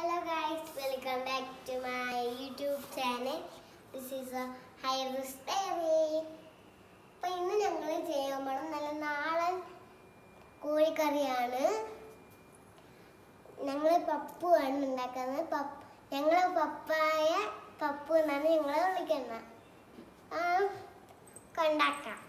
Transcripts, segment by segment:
Hello guys, welcome back to my YouTube channel. This is a Hyrus Diary. അപ്പോൾ ഇന്ന് ഞങ്ങൾ ചെയ്യാൻ പോകുന്നത് നല്ല നാടൻ കോഴിക്കറിയാണ്. ഞങ്ങൾ പപ്പു ആണ് ഉണ്ടാക്കുന്നത്. ഞങ്ങൾ പപ്പായ പപ്പു എന്നാണ് ഞങ്ങളെ വിളിക്കുന്നത്. ഉണ്ടാക്കാം.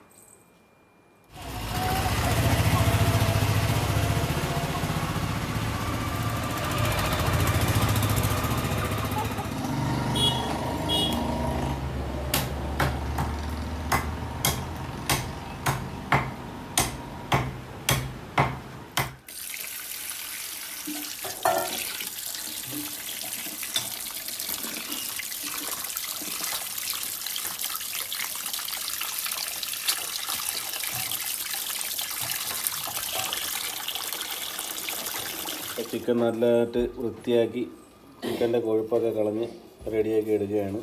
ചിക്കൻ നല്ലതായിട്ട് വൃത്തിയാക്കി ചിക്കൻ്റെ കൊഴുപ്പൊക്കെ കളഞ്ഞ് റെഡിയാക്കി എടുക്കുകയാണ്.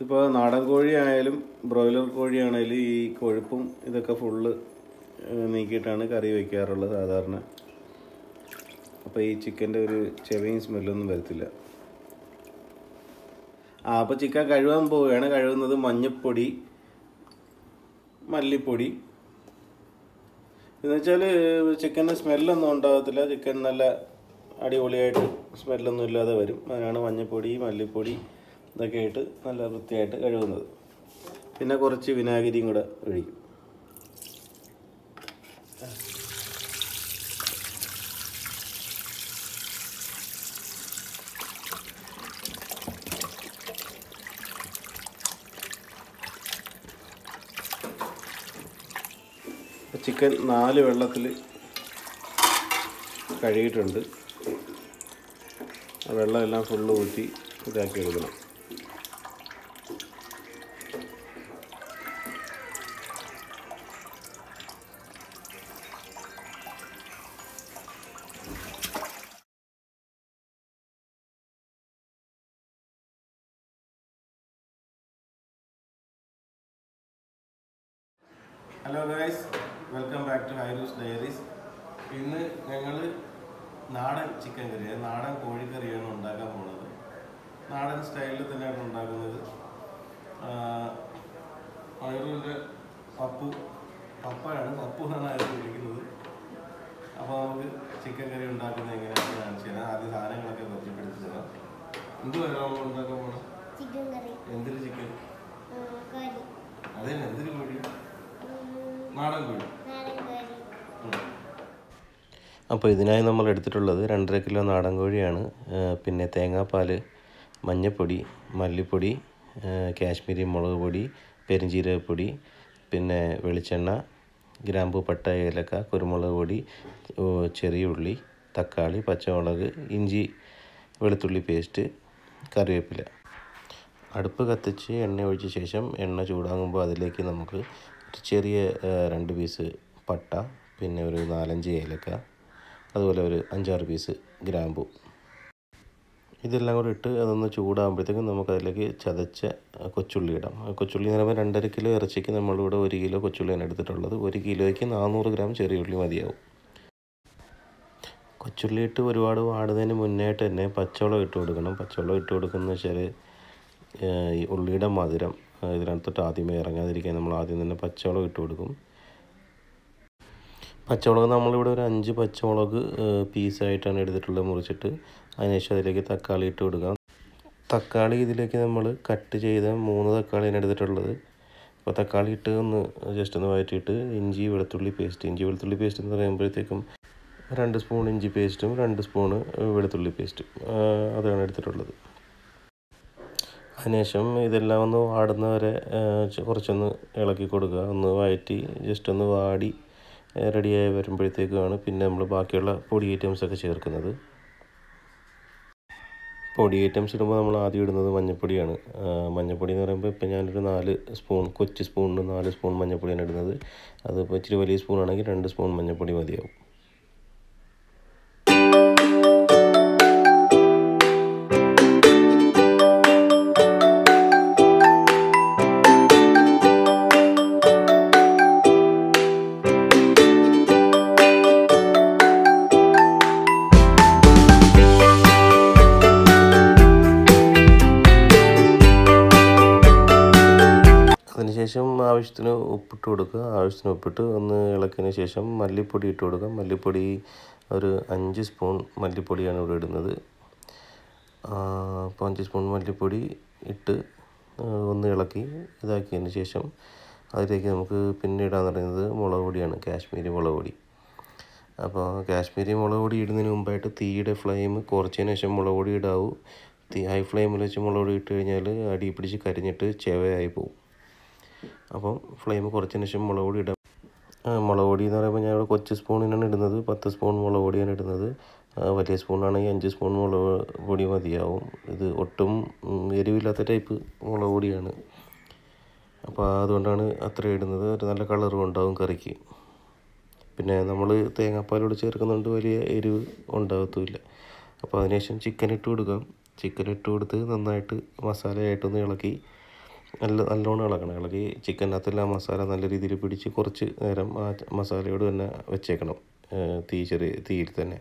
ഇപ്പോൾ നാടൻ കോഴിയായാലും ബ്രോയിലർ കോഴിയാണെങ്കിലും ഈ കൊഴുപ്പും ഇതൊക്കെ ഫുള്ള് നീക്കിയിട്ടാണ് കറി വയ്ക്കാറുള്ളത് സാധാരണ. അപ്പോൾ ഈ ചിക്കൻ്റെ ഒരു ചെവയും സ്മെല്ലൊന്നും വരത്തില്ല. അപ്പോൾ ചിക്കൻ കഴുകാൻ പോവുകയാണ്. കഴുകുന്നത് മഞ്ഞൾപ്പൊടി, മല്ലിപ്പൊടി. എന്നുവെച്ചാൽ ചിക്കന് സ്മെല്ലൊന്നും ഉണ്ടാകത്തില്ല. ചിക്കൻ നല്ല അടിപൊളിയായിട്ട് സ്മെല്ലൊന്നും ഇല്ലാതെ വരും. അതിനാണ് മഞ്ഞൾപ്പൊടി, മല്ലിപ്പൊടി ഇതൊക്കെ ഇട്ട് നല്ല വൃത്തിയായിട്ട് കഴുകുന്നത്. പിന്നെ കുറച്ച് വിനാഗിരിയും കൂടെ ഒഴിക്കും. ചിക്കൻ 4 വെള്ളത്തിൽ കഴുകിയിട്ടുണ്ട്. ആ വെള്ളമെല്ലാം ഫുള്ള് ഊറ്റി ഇതാക്കി എടുക്കണം. Hello guys, welcome back to ഹൈറൂസ് ഡയറീസ്. ഇന്ന് ഞങ്ങൾ നാടൻ ചിക്കൻ കറി, നാടൻ കോഴിക്കറിയാണ് ഉണ്ടാക്കാൻ പോകുന്നത്. നാടൻ സ്റ്റൈലിൽ തന്നെയാണ് ഉണ്ടാക്കുന്നത്. ഹൈറൂസിൻ്റെ പപ്പയാണ്, പപ്പു എന്നാണ് അതിൽ വിളിക്കുന്നത്. അപ്പോൾ നമുക്ക് ചിക്കൻ കറി ഉണ്ടാക്കുന്നത് എങ്ങനെയാണെന്ന് കാണിച്ചു തരാം. ആദ്യം സാധനങ്ങളൊക്കെ പരിചയപ്പെടുത്തി തരാം. എന്തുവാണ് നമ്മൾ ഉണ്ടാക്കാൻ പോകുന്നത്? എന്തൊരു ചിക്കൻ? അതന്നെ, എന്തൊരു കോഴി? നാടൻ കോഴി. അപ്പോൾ ഇതിനായി നമ്മൾ എടുത്തിട്ടുള്ളത് 2.5 കിലോ നാടൻ കോഴിയാണ്. പിന്നെ തേങ്ങാപ്പാൽ, മഞ്ഞൾപ്പൊടി, മല്ലിപ്പൊടി, കാശ്മീരി മുളക് പൊടി, പെരുംജീരകപ്പൊടി, പിന്നെ വെളിച്ചെണ്ണ, ഗ്രാമ്പൂ, പട്ട, ഏലക്ക, കുരുമുളക് പൊടി, ചെറിയ ഉള്ളി, തക്കാളി, പച്ചമുളക്, ഇഞ്ചി, വെളുത്തുള്ളി പേസ്റ്റ്, കറിവേപ്പില. അടുപ്പ് കത്തിച്ച് എണ്ണ ഒഴിച്ച ശേഷം എണ്ണ ചൂടാകുമ്പോൾ അതിലേക്ക് നമുക്ക് ചെറിയ 2 പീസ് പട്ട, പിന്നെ ഒരു 4-5 ഏലക്ക, അതുപോലെ ഒരു 5-6 പീസ് ഗ്രാമ്പു, ഇതെല്ലാം കൂടെ ഇട്ട് അതൊന്ന് ചൂടാകുമ്പോഴത്തേക്കും നമുക്കതിലേക്ക് ചതച്ച കൊച്ചുള്ളി ഇടാം. കൊച്ചുള്ളി എന്ന് പറയുമ്പോൾ 2.5 കിലോ ഇറച്ചിക്ക് നമ്മളിവിടെ 1 കിലോ കൊച്ചുള്ളിയാണ് എടുത്തിട്ടുള്ളത്. 1 കിലോയ്ക്ക് 400 ഗ്രാം ചെറിയ ഉള്ളി മതിയാവും. കൊച്ചുള്ളി ഇട്ട് ഒരുപാട് വാടുന്നതിന് മുന്നായിട്ട് തന്നെ പച്ചവെള്ളം ഇട്ട് കൊടുക്കണം. പച്ചവെള്ളം ഇട്ട് കൊടുക്കുന്നത് വെച്ചാൽ ഈ ഉള്ളിയുടെ മധുരം ഇതിനകത്തോട്ട് ആദ്യമേ ഇറങ്ങാതിരിക്കാൻ നമ്മൾ ആദ്യം തന്നെ പച്ചമുളക് ഇട്ട് കൊടുക്കും. പച്ചമുളക് നമ്മളിവിടെ ഒരു 5 പച്ചമുളക് പീസായിട്ടാണ് എടുത്തിട്ടുള്ളത്, മുറിച്ചിട്ട്. അതിനുശേഷം അതിലേക്ക് തക്കാളി ഇട്ട് കൊടുക്കാം. തക്കാളി ഇതിലേക്ക് നമ്മൾ കട്ട് ചെയ്ത 3 തക്കാളിയാണ് എടുത്തിട്ടുള്ളത്. അപ്പോൾ തക്കാളി ഇട്ട് ജസ്റ്റ് ഒന്ന് വഴറ്റിയിട്ട് ഇഞ്ചി വെളുത്തുള്ളി പേസ്റ്റ് എന്ന് പറയുമ്പോഴത്തേക്കും 2 സ്പൂൺ ഇഞ്ചി പേസ്റ്റും 2 സ്പൂണ് വെളുത്തുള്ളി പേസ്റ്റും അതാണ് എടുത്തിട്ടുള്ളത്. അതിനുശേഷം ഇതെല്ലാം ഒന്ന് വാടുന്നവരെ കുറച്ചൊന്ന് ഇളക്കി കൊടുക്കുക. ഒന്ന് വഴറ്റി ജസ്റ്റ് ഒന്ന് വാടി റെഡിയായി വരുമ്പോഴത്തേക്കുമാണ് പിന്നെ നമ്മൾ ബാക്കിയുള്ള പൊടി ഐറ്റംസൊക്കെ ചേർക്കുന്നത്. പൊടി ഐറ്റംസ് ഇടുമ്പോൾ നമ്മൾ ആദ്യം ഇടുന്നത് മഞ്ഞൾപ്പൊടിയാണ്. മഞ്ഞൾപ്പൊടി എന്ന് പറയുമ്പോൾ ഇപ്പോൾ ഞാനൊരു 4 സ്പൂൺ, കൊച്ചു സ്പൂണിന് 4 സ്പൂൺ മഞ്ഞൾപ്പൊടിയാണ് ഇടുന്നത്. അതിപ്പോൾ ഇച്ചിരി വലിയ സ്പൂണാണെങ്കിൽ 2 സ്പൂൺ മഞ്ഞൾപ്പൊടി മതിയാവും. ആവശ്യത്തിന് ഉപ്പിട്ട് കൊടുക്കുക. ആവശ്യത്തിന് ഉപ്പിട്ട് ഒന്ന് ഇളക്കിയതിന് ശേഷം മല്ലിപ്പൊടി ഇട്ട് കൊടുക്കുക. മല്ലിപ്പൊടി ഒരു 5 സ്പൂൺ മല്ലിപ്പൊടിയാണ് ഇവിടെ ഇടുന്നത്. അപ്പോൾ 5 സ്പൂൺ മല്ലിപ്പൊടി ഇട്ട് ഒന്ന് ഇളക്കി ഇതാക്കിയതിന് ശേഷം അതിലേക്ക് നമുക്ക് പിന്നെ ഇടാന്ന് പറയുന്നത് മുളക് പൊടിയാണ്, കാശ്മീരി മുളക് പൊടി. അപ്പോൾ കാശ്മീരി മുളക് പൊടി ഇടുന്നതിന് മുമ്പായിട്ട് തീയുടെ ഫ്ലെയിം കുറച്ചതിന് ശേഷം മുളക് പൊടി ഇടാവൂ. ഹൈ ഫ്ലെയിമിൽ വെച്ച് മുളക് പൊടി ഇട്ട് കഴിഞ്ഞാൽ അടി പിടിച്ച് കരിഞ്ഞിട്ട് ചെവയായി പോകും. അപ്പം ഫ്ലെയിം കുറച്ചതിന് ശേഷം മുളക് പൊടി ഇടാം. മുളക് പൊടി എന്ന് പറയുമ്പോൾ ഞാൻ ഇവിടെ കൊച്ചു സ്പൂണിനാണ് ഇടുന്നത്. 10 സ്പൂൺ മുളക് പൊടിയാണ് ഇടുന്നത്. വലിയ സ്പൂണാണെങ്കിൽ 5 സ്പൂൺ മുളക് പൊടി മതിയാവും. ഇത് ഒട്ടും എരിവില്ലാത്ത ടൈപ്പ് മുളക് പൊടിയാണ്. അപ്പോൾ അതുകൊണ്ടാണ് അത്ര ഇടുന്നത്. ഒരു നല്ല കളറും ഉണ്ടാവും കറിക്ക്. പിന്നെ നമ്മൾ തേങ്ങാപ്പാലോട് ചേർക്കുന്നുണ്ട് വലിയ എരിവ് ഉണ്ടാകത്തുമില്ല. അപ്പോൾ അതിനുശേഷം ചിക്കൻ ഇട്ട് കൊടുക്കാം. ചിക്കൻ ഇട്ട് കൊടുത്ത് നന്നായിട്ട് മസാലയായിട്ടൊന്ന് ഇളക്കി നല്ലോണം ഇളക്കണം. ഇളക്കി ചിക്കനകത്തെല്ലാം മസാല നല്ല രീതിയിൽ പിടിച്ച് കുറച്ച് നേരം ആ മസാലയോട് തന്നെ വെച്ചേക്കണം, ചെറിയ തീയിൽ തന്നെ.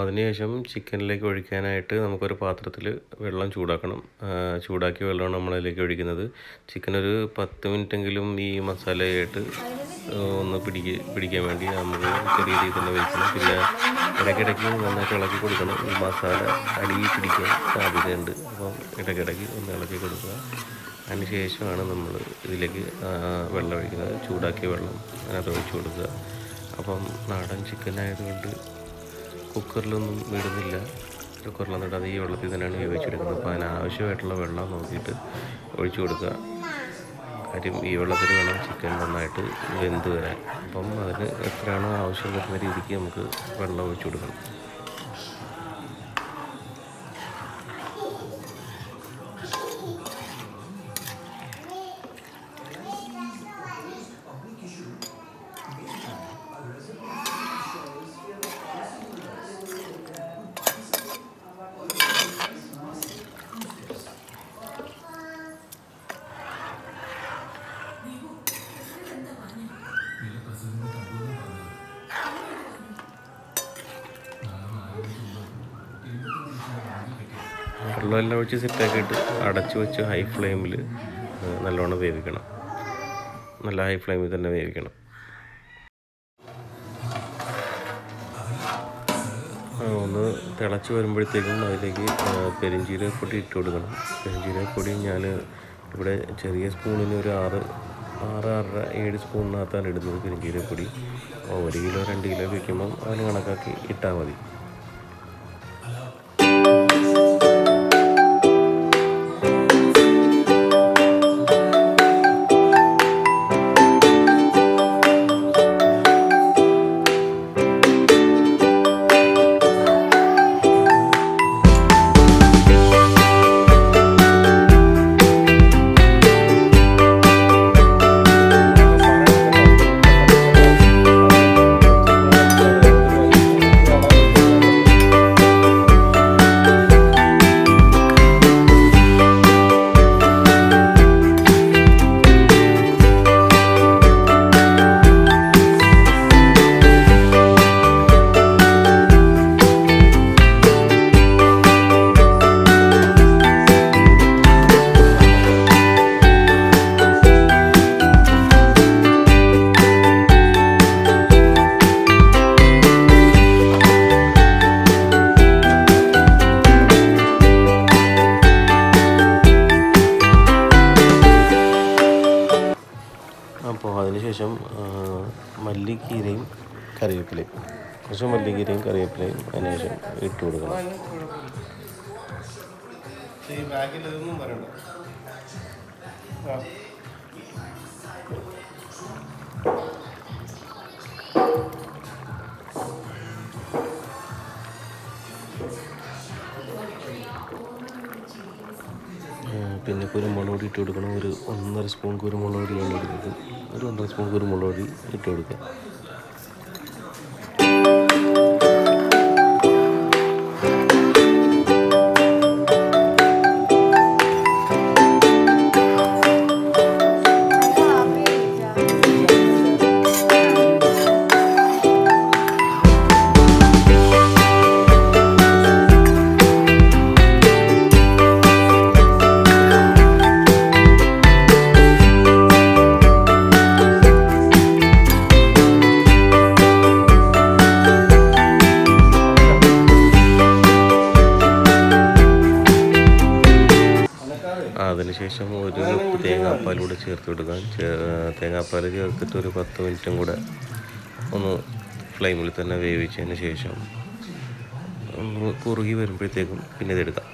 അതിനുശേഷം ചിക്കനിലേക്ക് ഒഴിക്കാനായിട്ട് നമുക്കൊരു പാത്രത്തിൽ വെള്ളം ചൂടാക്കണം. ചൂടാക്കിയ വെള്ളമാണ് നമ്മളതിലേക്ക് ഒഴിക്കുന്നത്. ചിക്കൻ ഒരു 10 മിനിറ്റെങ്കിലും ഈ മസാലയായിട്ട് ഒന്ന് പിടിക്കാൻ വേണ്ടി നമ്മൾ ചെറിയ രീതിയിൽ തന്നെ വെക്കണം. പിന്നെ ഇടയ്ക്കിടയ്ക്ക് നന്നായിട്ട് ഇളക്കി കൊടുക്കണം. ഈ മസാല അടിയിൽ പിടിക്കാൻ സാധ്യതയുണ്ട്. അപ്പം ഇടയ്ക്കിടയ്ക്ക് ഒന്ന് ഇളക്കി കൊടുക്കുക. അതിന് ശേഷമാണ് നമ്മൾ ഇതിലേക്ക് വെള്ളം ഒഴിക്കുന്നത്. ചൂടാക്കിയ വെള്ളം അതിനകത്ത് ഒഴിച്ച് കൊടുക്കുക. അപ്പം നാടൻ ചിക്കനായതുകൊണ്ട് കുക്കറിലൊന്നും ഇടുന്നില്ല. കുക്കറിലൊന്നും ഇടാതെ ഈ വെള്ളത്തിൽ തന്നെയാണ് വേവിച്ചെടുക്കുന്നത്. അപ്പോൾ അതിനാവശ്യമായിട്ടുള്ള വെള്ളം നോക്കിയിട്ട് ഒഴിച്ചു കൊടുക്കുക. കാര്യം ഈ വെള്ളത്തിൽ വേണം ചിക്കൻ നന്നായിട്ട് വെന്ത് വരാൻ. അപ്പം അതിന് എത്രയാണോ ആവശ്യം വരുന്ന രീതിക്ക് നമുക്ക് വെള്ളം ഒഴിച്ചു കൊടുക്കണം. വെള്ളമെല്ലാം ഒഴിച്ച് സെറ്റാക്കിയിട്ട് അടച്ച് വെച്ച് ഹൈ ഫ്ലെയിമിൽ നല്ലോണം വേവിക്കണം. നല്ല ഹൈ ഫ്ലെയിമിൽ തന്നെ വേവിക്കണം. ഒന്ന് തിളച്ച് വരുമ്പോഴത്തേക്കും അതിലേക്ക് പെരുംജീരകപ്പൊടി ഇട്ട് കൊടുക്കണം. പെരുംജീരകപ്പൊടി ഞാൻ ഇവിടെ ചെറിയ സ്പൂണിന് ഒരു 6-7 സ്പൂണിനകത്താണ് ഇടുന്നത് പെരുംജീരകപ്പൊടി. 1 കിലോ 2 കിലോ വയ്ക്കുമ്പം അതിന് കണക്കാക്കി ഇട്ടാൽ മതി. മല്ലിക്കീരയും കറിവേപ്പിലയും, കുറച്ച് മല്ലിക്കീരയും കറിവേപ്പിലയും അതിന് ശേഷം ഇട്ട് കൊടുക്കണം. ഈ ബാക്കിലൊന്നും പറയണ്ട. പിന്നെ കുരുമുളക് പൊടി ഇട്ട് കൊടുക്കണം. ഒരു 1.5 സ്പൂൺ കുരുമുളക് പൊടി വേണ്ടി എടുക്കും. ഒരു 1.5 സ്പൂൺ കുരുമുളക് പൊടി ഇട്ട് കൊടുക്കുക. അതിനുശേഷം ഒരു തേങ്ങാപ്പാലൂടെ ചേർത്ത് കൊടുക്കാം. തേങ്ങാപ്പാൽ ചേർത്തിട്ട് ഒരു 10 മിനിറ്റും കൂടെ ഒന്ന് ഫ്ലെയിമിൽ തന്നെ വേവിച്ചതിന് ശേഷം ഒന്ന് കുറുകി വരുമ്പോഴത്തേക്കും പിന്നെ ഇതെടുക്കാം.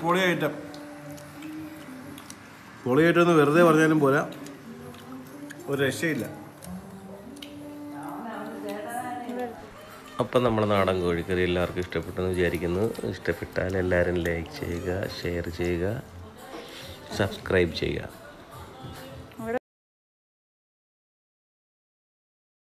പൊളി ഐറ്റം എന്ന് വെറുതെ പറഞ്ഞാലും പോരാ, ഒരു രക്ഷയില്ല. അപ്പം നമ്മുടെ നാടൻ കോഴിക്കറി എല്ലാവർക്കും ഇഷ്ടപ്പെട്ടെന്ന് വിചാരിക്കുന്നു. ഇഷ്ടപ്പെട്ടാൽ എല്ലാവരും ലൈക്ക് ചെയ്യുക, ഷെയർ ചെയ്യുക, സബ്സ്ക്രൈബ് ചെയ്യുക.